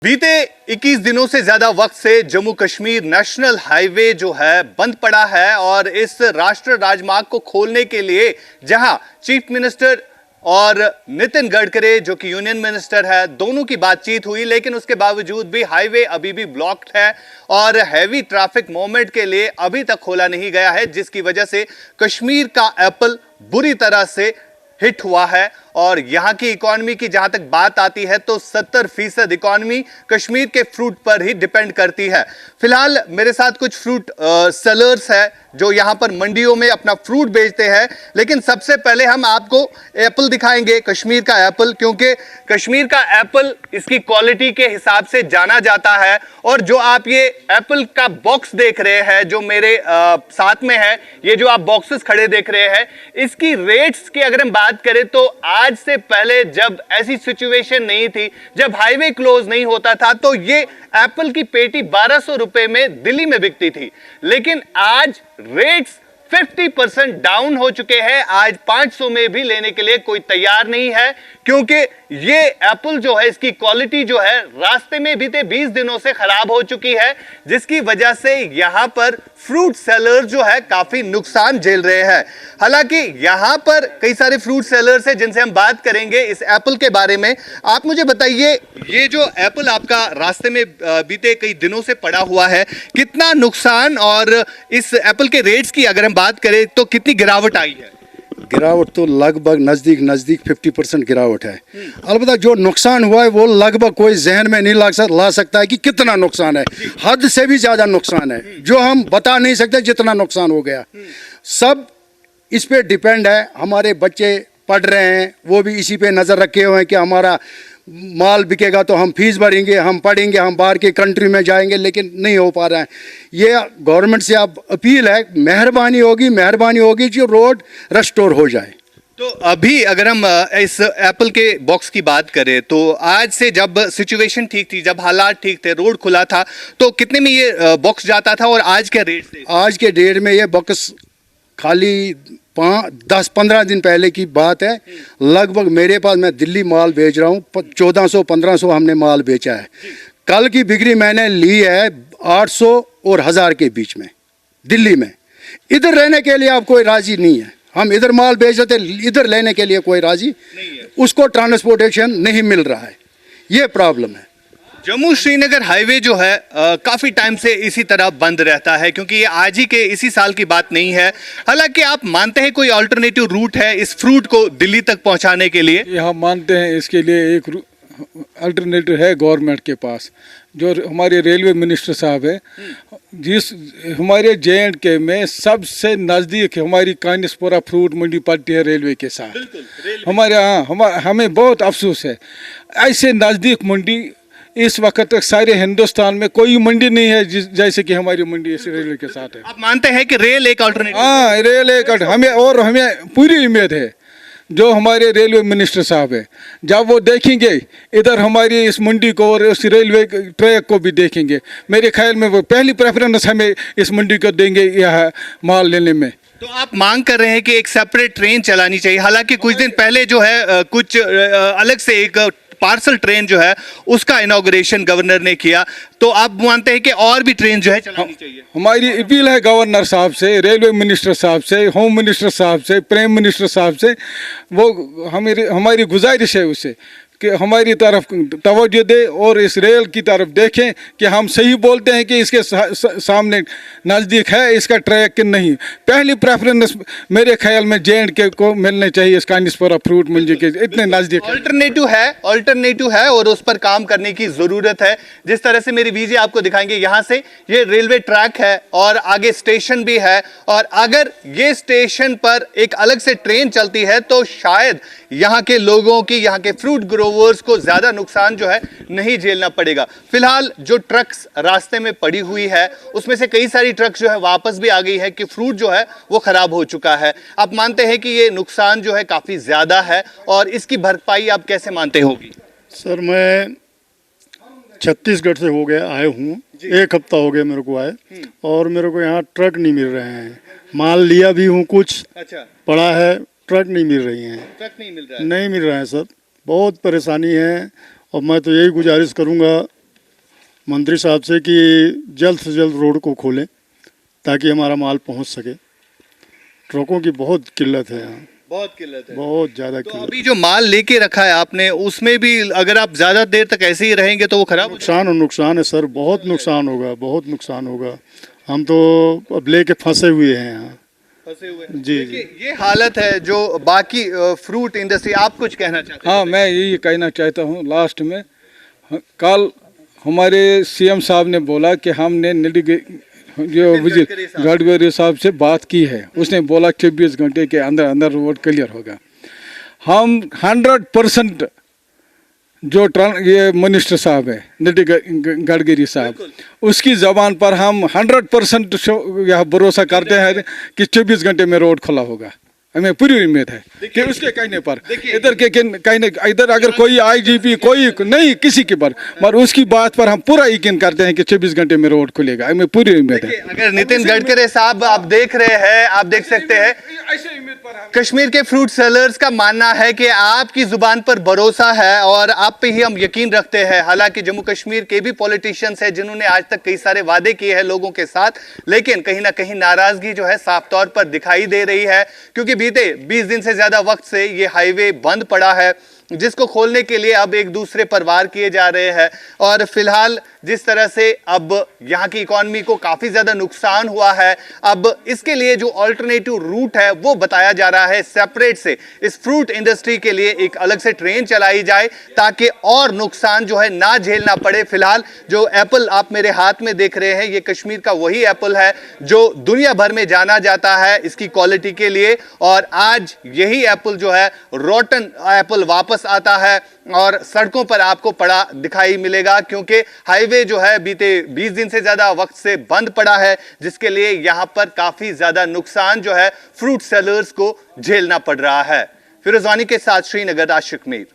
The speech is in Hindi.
बीते 21 दिनों से ज्यादा वक्त से जम्मू कश्मीर नेशनल हाईवे जो है बंद पड़ा है और इस राष्ट्रीय राजमार्ग को खोलने के लिए जहां चीफ मिनिस्टर और नितिन गडकरी जो कि यूनियन मिनिस्टर है, दोनों की बातचीत हुई, लेकिन उसके बावजूद भी हाईवे अभी भी ब्लॉक्ड है और हैवी ट्रैफिक मूवमेंट के लिए अभी तक खोला नहीं गया है, जिसकी वजह से कश्मीर का एप्पल बुरी तरह से हिट हुआ है। और यहां की इकोनॉमी की जहां तक बात आती है तो 70% इकोनॉमी कश्मीर के फ्रूट पर ही डिपेंड करती है। फिलहाल मेरे साथ कुछ फ्रूट सेलर्स है जो यहां पर मंडियों में अपना फ्रूट बेचते हैं, लेकिन सबसे पहले हम आपको एप्पल दिखाएंगे, कश्मीर का एप्पल, क्योंकि कश्मीर का एप्पल इसकी क्वालिटी के हिसाब से जाना जाता है। और जो आप ये एप्पल का बॉक्स देख रहे हैं जो मेरे साथ में है, ये जो आप बॉक्सेस खड़े देख रहे हैं, इसकी रेट्स की अगर हम बात करें तो आज से पहले जब ऐसी सिचुएशन नहीं थी, जब हाईवे क्लोज नहीं होता था, तो ये एप्पल की पेटी 1200 रुपए में दिल्ली में बिकती थी, लेकिन आज रेट्स 50% डाउन हो चुके हैं। आज 500 में भी लेने के लिए कोई तैयार नहीं है, क्योंकि ये एप्पल जो है, इसकी क्वालिटी जो है रास्ते में बीते 20 दिनों से खराब हो चुकी है, जिसकी वजह से यहां पर फ्रूट सेलर जो है काफी नुकसान झेल रहे हैं। हालांकि यहां पर कई सारे फ्रूट सेलर्स हैं जिनसे हम बात करेंगे इस एप्पल के बारे में। आप मुझे बताइए, ये जो एप्पल आपका रास्ते में बीते कई दिनों से पड़ा हुआ है, कितना नुकसान, और इस एप्पल के रेट्स की अगर हम बात करें तो कितनी गिरावट आई है? गिरावट तो लगभग नज़दीक 50% गिरावट है। अलबत्ता जो नुकसान हुआ है वो लगभग कोई जहन में नहीं ला सकता है कि कितना नुकसान है। हद से भी ज़्यादा नुकसान है, जो हम बता नहीं सकते जितना नुकसान हो गया। सब इस पे डिपेंड है। हमारे बच्चे पढ़ रहे हैं, वो भी इसी पे नज़र रखे हुए हैं कि हमारा माल बिकेगा तो हम फीस भरेंगे, हम पढ़ेंगे, हम बाहर की कंट्री में जाएंगे, लेकिन नहीं हो पा रहा है। ये गवर्नमेंट से अब अपील है, मेहरबानी होगी जो रोड रेस्टोर हो जाए। तो अभी अगर हम इस एप्पल के बॉक्स की बात करें तो आज से जब सिचुएशन ठीक थी, जब हालात ठीक थे, रोड खुला था, तो कितने में ये बॉक्स जाता था और आज क्या रेट थे? आज के डेट में ये बॉक्स खाली 10-15 दिन पहले की बात है, लगभग मेरे पास, मैं दिल्ली माल बेच रहा हूँ, 1400-1500 हमने माल बेचा है। कल की बिक्री मैंने ली है 800 और 1000 के बीच में दिल्ली में। इधर रहने के लिए आप कोई राजी नहीं है। हम इधर माल बेच रहे थे, इधर लेने के लिए कोई राजी नहीं है। उसको ट्रांसपोर्टेशन नहीं मिल रहा है, ये प्रॉब्लम है। जम्मू श्रीनगर हाईवे जो है काफी टाइम से इसी तरह बंद रहता है, क्योंकि ये आज ही के इसी साल की बात नहीं है। हालांकि आप मानते हैं कोई अल्टरनेटिव रूट है इस फ्रूट को दिल्ली तक पहुंचाने के लिए? ये हम मानते हैं, इसके लिए एक अल्टरनेटिव है गवर्नमेंट के पास, जो हमारे रेलवे मिनिस्टर साहब है। जिस हमारे JNK में सबसे नज़दीक हमारी कानिस्पोरा फ्रूट मंडी पड़ती है रेलवे के साथ। हमारे यहाँ हमें बहुत अफसोस है, ऐसे नज़दीक मंडी इस वक्त तक सारे हिंदुस्तान में कोई मंडी नहीं है जैसे कि हमारी मंडी इस रेलवे के साथ है। आप मानते हैं कि रेल एक अल्टरनेटिव? हाँ, रेल एक हमें पूरी उम्मीद है जो हमारे रेलवे मिनिस्टर साहब है, जब वो देखेंगे इधर हमारी इस मंडी को और उस रेलवे ट्रैक को भी देखेंगे, मेरे ख्याल में वो पहली प्रेफरेंस हमें इस मंडी को देंगे यह माल लेने में। तो आप मांग कर रहे हैं कि एक सेपरेट ट्रेन चलानी चाहिए। हालांकि कुछ दिन पहले जो है कुछ अलग से एक पार्सल ट्रेन जो है उसका इनॉग्रेशन गवर्नर ने किया, तो आप मानते हैं कि और भी ट्रेन जो है चलानी चाहिए? हमारी अपील है गवर्नर साहब से, रेलवे मिनिस्टर साहब से, होम मिनिस्टर साहब से, प्राइम मिनिस्टर साहब से, वो हमारी गुजारिश है उससे कि हमारी तरफ तवज्जो दे और इस रेल की तरफ देखें कि हम सही बोलते हैं कि इसके सामने नज़दीक है इसका ट्रैक कि नहीं। पहली प्रेफरेंस मेरे ख्याल में JNK को मिलने चाहिए, इसका कानिस्पोरा फ्रूट मंडी के इतने नज़दीक अल्टरनेटिव है और उस पर काम करने की ज़रूरत है। जिस तरह से मेरी वीजी आपको दिखाएंगे, यहाँ से ये रेलवे ट्रैक है और आगे स्टेशन भी है, और अगर ये स्टेशन पर एक अलग से ट्रेन चलती है तो शायद यहाँ के लोगों की, यहाँ के फ्रूट ग्रोवर्स को ज्यादा नुकसान जो है नहीं झेलना पड़ेगा। फिलहाल जो ट्रक्स रास्ते में पड़ी हुई है उसमें से कई सारी ट्रक्स जो है वापस भी आ गई है कि फ्रूट जो है वो खराब हो चुका है। आप मानते हैं कि ये नुकसान जो है काफी ज्यादा है, और इसकी भरपाई आप कैसे मानते होगी? सर, मैं छत्तीसगढ़ से हो गया आए हूँ, 1 हफ्ता हो गया मेरे को आए, और मेरे को यहाँ ट्रक नहीं मिल रहे हैं। माल लिया भी हूँ, कुछ अच्छा पड़ा है, ट्रक नहीं मिल रही हैं। ट्रक नहीं मिल रहा है? नहीं मिल रहा है सर, बहुत परेशानी है। और मैं तो यही गुजारिश करूँगा मंत्री साहब से कि जल्द से जल्द रोड को खोलें ताकि हमारा माल पहुंच सके। ट्रकों की बहुत किल्लत है यहाँ, बहुत किल्लत है। बहुत ज़्यादा तो किल्लत। अभी जो माल लेके रखा है आपने, उसमें भी अगर आप ज्यादा देर तक ऐसे ही रहेंगे तो वो खराब हो नुकसान और नुकसान है सर, बहुत नुकसान होगा, बहुत नुकसान होगा। हम तो अब लेके फंसे हुए हैं यहाँ। फंसे हुए जी, जी। देखिए, ये हालत है जो बाकी फ्रूट इंडस्ट्री। आप कुछ कहना चाहते हैं? हाँ, मैं यही कहना चाहता हूँ लास्ट में। कल हमारे सीएम साहब ने बोला कि हमने जो गडकरी साहब से बात की है। उसने बोला 24 घंटे के अंदर अंदर रोड क्लियर होगा। हम 100% जो ये मिनिस्टर साहब है नितिन गडकरी साहब, उसकी ज़बान पर हम 100% यह भरोसा करते हैं कि 24 घंटे में रोड खुला होगा। हमें पूरी उम्मीद है कि उसके कहने पर इधर के कहने इधर अगर कोई आईजीपी कोई नहीं किसी के पर, मगर उसकी बात पर हम पूरा यकीन करते हैं कि 24 घंटे में रोड खुलेगा। हमें पूरी उम्मीद है। अगर नितिन गडकरी साहब आप देख रहे हैं, आप देख सकते हैं, कश्मीर के फ्रूट सेलर्स का मानना है कि आपकी जुबान पर भरोसा है और आप पे ही हम यकीन रखते हैं। हालांकि जम्मू कश्मीर के भी पॉलिटिशियंस हैं जिन्होंने आज तक कई सारे वादे किए हैं लोगों के साथ, लेकिन कहीं ना कहीं नाराजगी जो है साफ तौर पर दिखाई दे रही है, क्योंकि बीते 20 दिन से ज्यादा वक्त से ये हाईवे बंद पड़ा है, जिसको खोलने के लिए अब एक दूसरे पर वार किए जा रहे हैं। और फिलहाल जिस तरह से अब यहाँ की इकोनॉमी को काफी ज्यादा नुकसान हुआ है, अब इसके लिए जो अल्टरनेटिव रूट है वो बताया जा रहा है सेपरेट से। इस फ्रूट इंडस्ट्री के लिए एक अलग से ट्रेन चलाई जाए ताकि और नुकसान जो है ना झेलना पड़े। फिलहाल जो एप्पल आप मेरे हाथ में देख रहे हैं, ये कश्मीर का वही एप्पल है जो दुनिया भर में जाना जाता है इसकी क्वालिटी के लिए, और आज यही एप्पल जो है रोटन एप्पल वापस आता है और सड़कों पर आपको पड़ा दिखाई मिलेगा, क्योंकि हाईवे जो है बीते 20 दिन से ज्यादा वक्त से बंद पड़ा है, जिसके लिए यहां पर काफी ज्यादा नुकसान जो है फ्रूट सेलर्स को झेलना पड़ रहा है। फिरोज वानी के साथ श्रीनगर, आशिक मीर।